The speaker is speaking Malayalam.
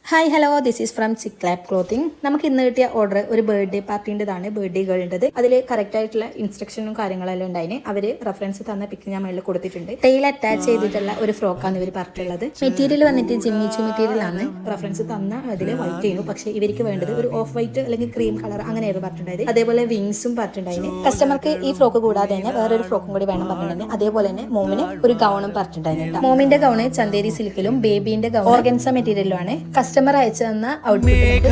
Hi hello, this is from Chiclab clothing. നമുക്ക് ഇന്ന് കിട്ടിയ ഓർഡർ ഒരു ബർത്ത്ഡേ പാർട്ടീൻ്റെതാണ്, ബർത്ത്ഡേ ഗേളിൻ്റെത്. അതിൽ കറക്റ്റ് ആയിട്ടുള്ള ഇൻസ്ട്രക്ഷനും കാര്യങ്ങളെല്ലാം ഉണ്ടായിന്. അവർ റെഫറൻസ് തന്ന പിക്ക് ഞാൻ മേളിൽ കൊടുത്തിട്ടുണ്ട്. ടെയിൽ അറ്റാച്ച് ചെയ്തിട്ടുള്ള ഒരു ഫ്രോക്കാണ് ഇവർ പറഞ്ഞിട്ടുള്ളത്. മെറ്റീരിയൽ വന്നിട്ട് ജിമ്മിച്ചു മെറ്റീരിയൽ ആണ്. റെഫറൻസ് തന്ന അതിൽ വൈറ്റ് ചെയ്യുന്നു, പക്ഷേ ഇവർക്ക് വേണ്ടത് ഒരു ഓഫ് വൈറ്റ് അല്ലെങ്കിൽ ക്രീം കളർ അങ്ങനെയായിരുന്നു പറഞ്ഞിട്ടുണ്ടായത്. അതേപോലെ വിങ്സും പറഞ്ഞിട്ടുണ്ടായിരുന്നു. കസ്റ്റമർക്ക് ഈ ഫ്രോക്ക് കൂടാതെ തന്നെ വേറൊരു ഫ്രോക്കും കൂടി വേണം പറഞ്ഞിട്ടുണ്ടായിരുന്നു. അതേപോലെ തന്നെ മോമിന് ഒരു ഗൗണും പറഞ്ഞിട്ടുണ്ടായിരുന്നു. മോമിന്റെ ഗൗണ് ചന്തേരി സിൽക്കിലും ബേബിന്റെ ഗൗൺ ഓർഗൻസ മെറ്റീരിയലും ആണ്. കസ്റ്റമർ അയച്ചു തന്ന ഔട്ട്ഫിറ്റ്